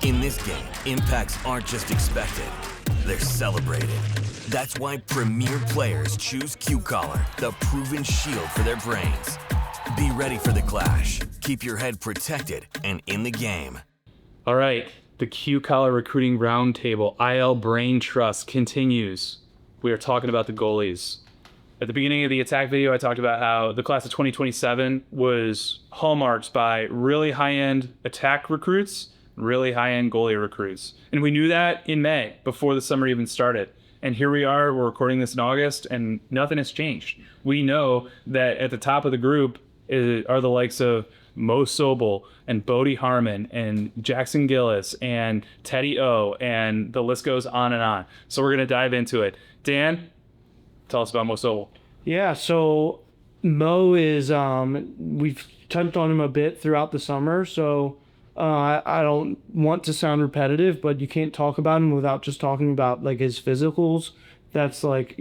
In this game, impacts aren't just expected, they're celebrated. That's why premier players choose Q-Collar, the proven shield for their brains. Be ready for the clash. Keep your head protected and in the game. All right, the Q-Collar Recruiting Roundtable IL Brain Trust continues. We are talking about the goalies. At the beginning of the attack video, I talked about how the class of 2027 was hallmarked by really high-end attack recruits, really high-end goalie recruits. And we knew that in May, before the summer even started. And here we are, we're recording this in August, and nothing has changed. We know that at the top of the group are the likes of Mo Sobel and Bodie Harmon and Jackson Gillis and Teddy O, and the list goes on and on. So we're going to dive into it. Dan, tell us about Mo Sobel. Yeah, so Mo is, we've touched on him a bit throughout the summer, so I don't want to sound repetitive, but you can't talk about him without just talking about like his physicals. That's like,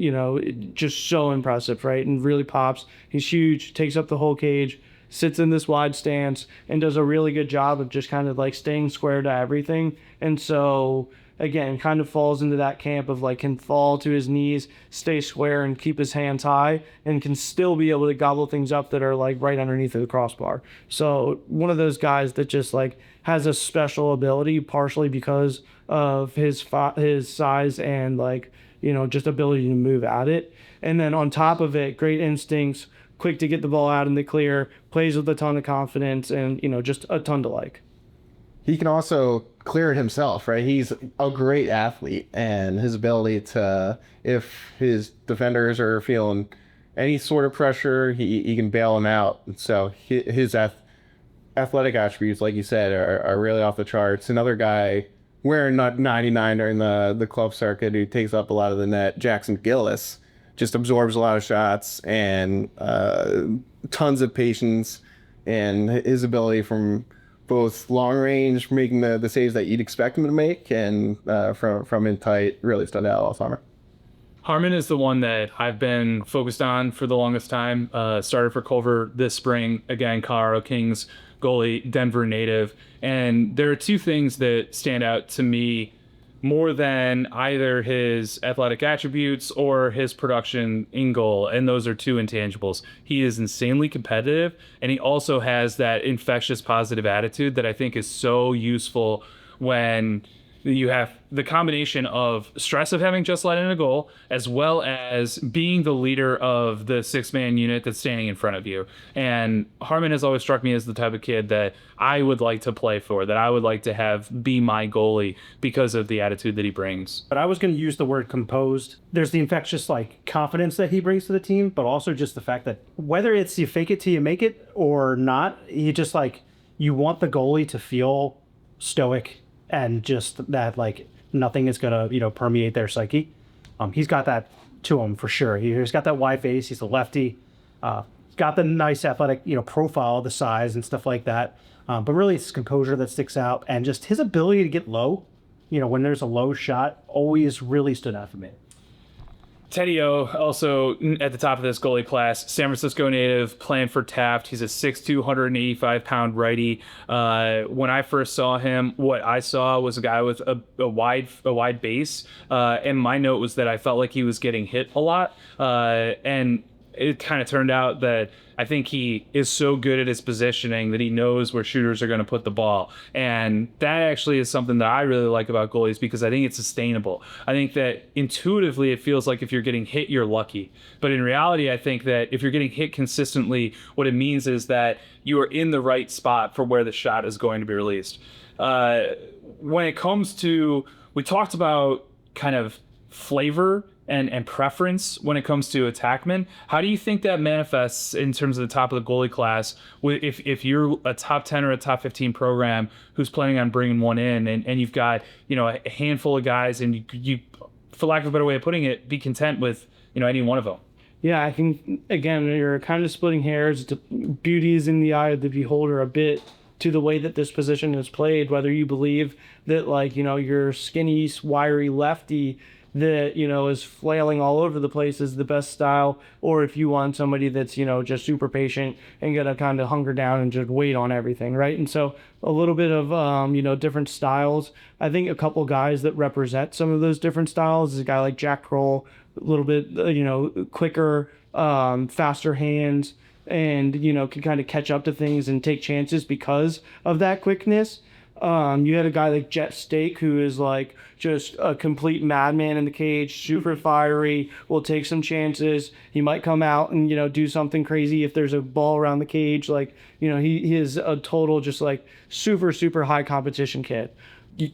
just so impressive, right? And really pops. He's huge, takes up the whole cage, sits in this wide stance, and does a really good job of just kind of like staying square to everything. And so, again, kind of falls into that camp of like can fall to his knees, stay square, and keep his hands high, and can still be able to gobble things up that are like right underneath of the crossbar. So one of those guys that just like has a special ability, partially because of his size and like, just ability to move at it. And then on top of it, great instincts, quick to get the ball out in the clear, plays with a ton of confidence, and, just a ton to like. He can also clear it himself, right? He's a great athlete, and his ability to, if his defenders are feeling any sort of pressure, he can bail them out. So his athletic attributes, like you said, are really off the charts. Another guy wearing 99 during the club circuit who takes up a lot of the net, Jackson Gillis, just absorbs a lot of shots and tons of patience, and his ability from both long range, making the saves that you'd expect him to make, and from in tight really stood out all summer. Harmon is the one that I've been focused on for the longest time. Started for Culver this spring, again, Colorado Kings goalie, Denver native. And there are two things that stand out to me more than either his athletic attributes or his production in goal, and those are two intangibles. He is insanely competitive, and he also has that infectious positive attitude that I think is so useful when you have the combination of stress of having just let in a goal, as well as being the leader of the six-man unit that's standing in front of you. And Harmon has always struck me as the type of kid that I would like to play for, that I would like to have be my goalie because of the attitude that he brings. But I was going to use the word composed. There's the infectious confidence that he brings to the team, but also just the fact that whether it's you fake it till you make it or not, you just you want the goalie to feel stoic and just that nothing is gonna permeate their psyche. He's got that to him for sure. He's got that wide face. He's a lefty. Got the nice athletic profile, the size and stuff like that. But really, it's composure that sticks out, and just his ability to get low. When there's a low shot, always really stood out for me. Teddy O, also at the top of this goalie class, San Francisco native, playing for Taft. He's a 6'2", 185-pound righty. When I first saw him, what I saw was a guy with a wide base. And my note was that I felt like he was getting hit a lot. And it kind of turned out that I think he is so good at his positioning that he knows where shooters are going to put the ball. And that actually is something that I really like about goalies, because I think it's sustainable. I think that intuitively it feels like if you're getting hit, you're lucky. But in reality, I think that if you're getting hit consistently, what it means is that you are in the right spot for where the shot is going to be released. When it comes to, we talked about kind of flavor and preference when it comes to attackmen. How do you think that manifests in terms of the top of the goalie class? If you're a top 10 or a top 15 program who's planning on bringing one in, and you've got a handful of guys, and you, for lack of a better way of putting it, be content with any one of them. Yeah, I think, again, you're kind of splitting hairs. Beauty is in the eye of the beholder a bit to the way that this position is played, whether you believe that your skinny, wiry lefty that, is flailing all over the place is the best style, or if you want somebody that's, just super patient and gonna kind of hunker down and just wait on everything, right? And so a little bit of, different styles. I think a couple guys that represent some of those different styles is a guy like Jack Kroll, a little bit, quicker, faster hands, and, can kind of catch up to things and take chances because of that quickness. You had a guy like Jet Stake, who is like just a complete madman in the cage, super fiery, will take some chances. He might come out and, do something crazy if there's a ball around the cage. Like, he is a total just like super, super high competition kid.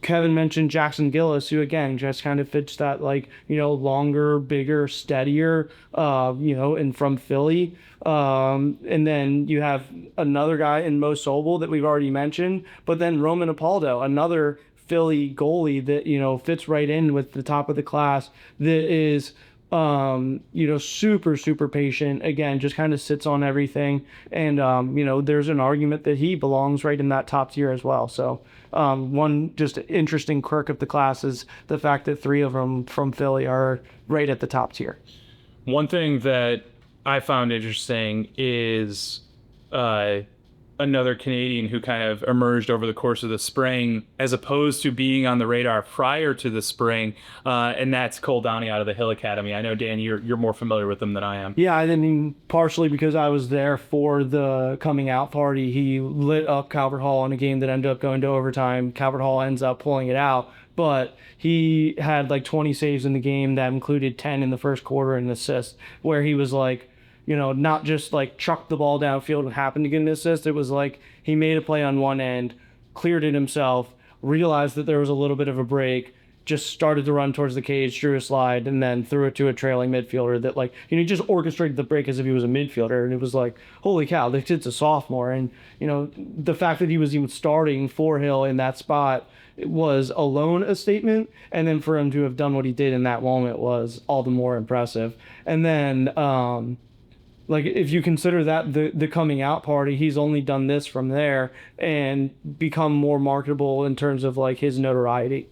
Kevin mentioned Jackson Gillis, who again just kind of fits that like, longer, bigger, steadier, and from Philly. And then you have another guy in Mo Sobel that we've already mentioned, but then Roman Apaldo, another Philly goalie that, fits right in with the top of the class, that is, super, super patient. Again, just kind of sits on everything. And, there's an argument that he belongs right in that top tier as well. So, one just interesting quirk of the class is the fact that 3 of them from Philly are right at the top tier. One thing that I found interesting is another Canadian who kind of emerged over the course of the spring as opposed to being on the radar prior to the spring, and that's Cole Downey out of the Hill Academy. I know, Dan, you're more familiar with him than I am. Yeah, I mean, partially because I was there for the coming out party. He lit up Calvert Hall in a game that ended up going to overtime. Calvert Hall ends up pulling it out, but he had like 20 saves in the game that included 10 in the first quarter and an assist, where he was like, not just like chucked the ball downfield and happened to get an assist. It was like he made a play on one end, cleared it himself, realized that there was a little bit of a break, just started to run towards the cage, drew a slide, and then threw it to a trailing midfielder that like, he just orchestrated the break as if he was a midfielder. And it was like, holy cow, this kid's a sophomore. And, the fact that he was even starting for Hill in that spot was alone a statement. And then for him to have done what he did in that moment was all the more impressive. And then, like, if you consider that the coming out party, he's only done this from there and become more marketable in terms of like his notoriety.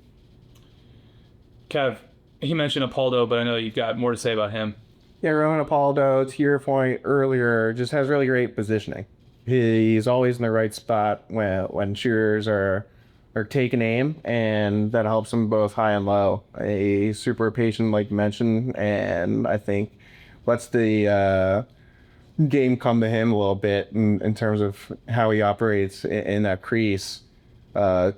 Kev, he mentioned Apaldo, but I know you've got more to say about him. Yeah, Roman Apaldo, to your point earlier, just has really great positioning. He's always in the right spot when shooters are taking aim, and that helps him both high and low. A super patient, like you mentioned, and I think lets the game come to him a little bit in terms of how he operates in that crease.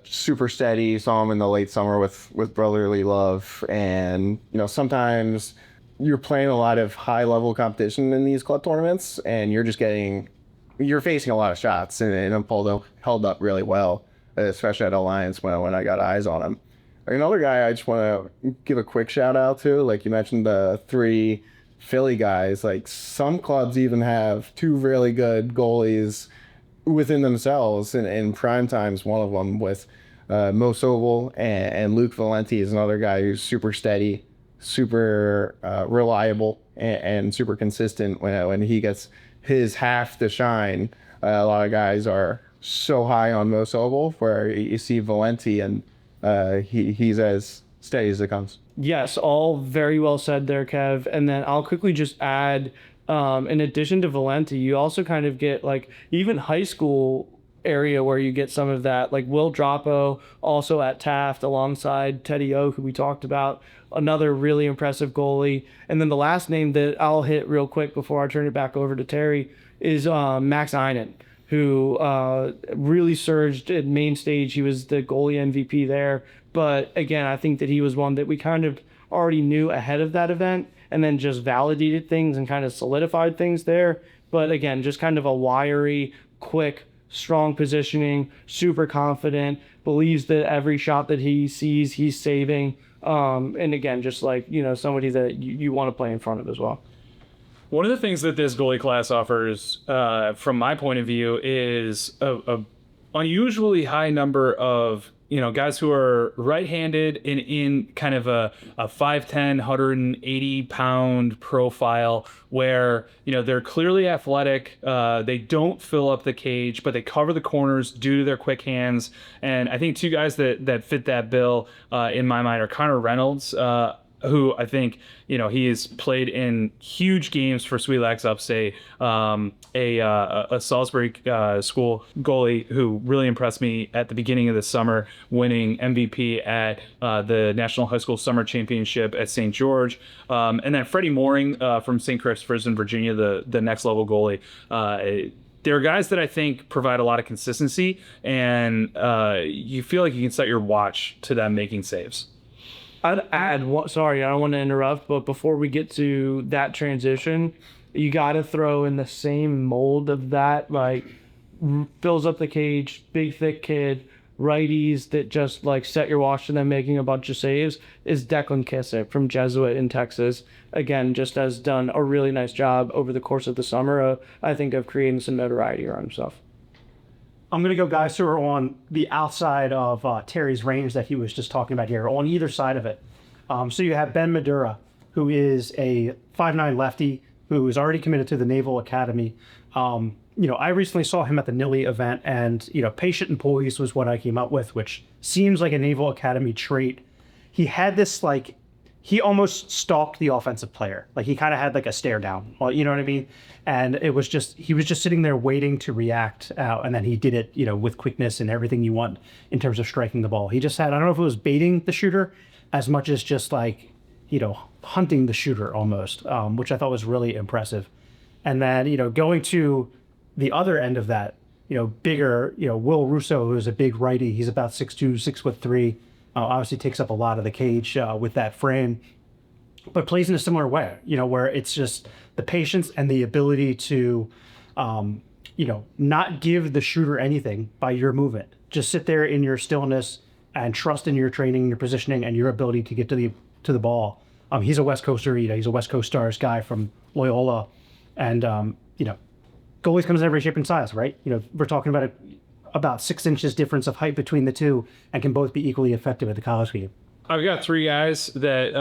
Super steady. Saw him in the late summer with brotherly love, and sometimes you're playing a lot of high level competition in these club tournaments, and you're facing a lot of shots, and Apollo held up really well, especially at Alliance when I got eyes on him. Another guy I just want to give a quick shout out to, like you mentioned, the 3 Philly guys. Like, some clubs even have 2 really good goalies within themselves, and in prime times, one of them with Mo Sobel, and Luke Valenti is another guy who's super steady, super reliable, and super consistent when he gets his half to shine. A lot of guys are so high on Mo Sobel, where you see Valenti, and he's as steady as it comes. Yes, all very well said there, Kev. And then I'll quickly just add, in addition to Valenti, you also kind of get like even high school area where you get some of that, like Will Droppo, also at Taft alongside Teddy O, who we talked about, another really impressive goalie. And then the last name that I'll hit real quick before I turn it back over to Terry is Max Einen, who really surged at main stage. He was the goalie MVP there. But again, I think that he was one that we kind of already knew ahead of that event, and then just validated things and kind of solidified things there. But again, just kind of a wiry, quick, strong positioning, super confident, believes that every shot that he sees, he's saving. And again, just like, somebody that you want to play in front of as well. One of the things that this goalie class offers, from my point of view, is a unusually high number of guys who are right-handed and in kind of a 5'10", 180-pound profile where, they're clearly athletic. They don't fill up the cage, but they cover the corners due to their quick hands. And I think 2 guys that fit that bill, in my mind, are Connor Reynolds, who I think, he has played in huge games for Sweet Lax Upstate, a Salisbury school goalie who really impressed me at the beginning of the summer, winning MVP at the National High School Summer Championship at St. George. And then Freddie Mooring from St. Christopher's in Virginia, the next level goalie. There are guys that I think provide a lot of consistency, and you feel like you can set your watch to them making saves. I'd add one. Sorry, I don't want to interrupt, but before we get to that transition, you got to throw in the same mold of that, like fills up the cage, big thick kid, righties that just like set your watch to them making a bunch of saves, is Declan Kissick from Jesuit in Texas. Again, just has done a really nice job over the course of the summer, I think, of creating some notoriety around himself. I'm going to go guys who are on the outside of Terry's range that he was just talking about here, on either side of it. So you have Ben Madura, who is a 5'9" lefty who is already committed to the Naval Academy. I recently saw him at the Nilly event, and, patient and poised was what I came up with, which seems like a Naval Academy trait. He had this, he almost stalked the offensive player. Like, he kind of had like a stare down, you know what I mean? And he was just sitting there waiting to react, and then he did it, with quickness and everything you want in terms of striking the ball. He just had, I don't know if it was baiting the shooter as much as just hunting the shooter almost, which I thought was really impressive. And then, going to the other end of that, bigger, Will Russo, who's a big righty. He's about 6'2", 6'3". Obviously takes up a lot of the cage with that frame, but plays in a similar way, where it's just the patience and the ability to, not give the shooter anything by your movement. Just sit there in your stillness and trust in your training, your positioning, and your ability to get to the ball. He's a West Coaster, he's a West Coast Stars guy from Loyola, and goalies comes in every shape and size, right? We're talking about 6 inches difference of height between the two, and can both be equally effective at the college game. I've got 3 guys that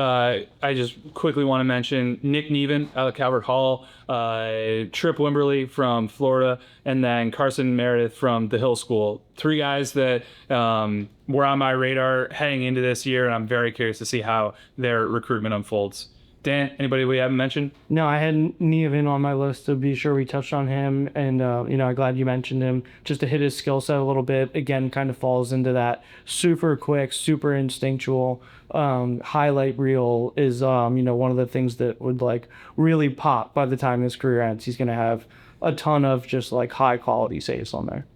I just quickly want to mention. Nick Neven out of Calvert Hall, Trip Wimberly from Florida, and then Carson Meredith from the Hill School. 3 guys that were on my radar heading into this year, and I'm very curious to see how their recruitment unfolds. Dan, anybody we haven't mentioned? No, I had Neven on my list to be sure we touched on him, and I'm glad you mentioned him. Just to hit his skill set a little bit, again, kind of falls into that super quick, super instinctual highlight reel is one of the things that would really pop by the time his career ends. He's going to have a ton of just high quality saves on there.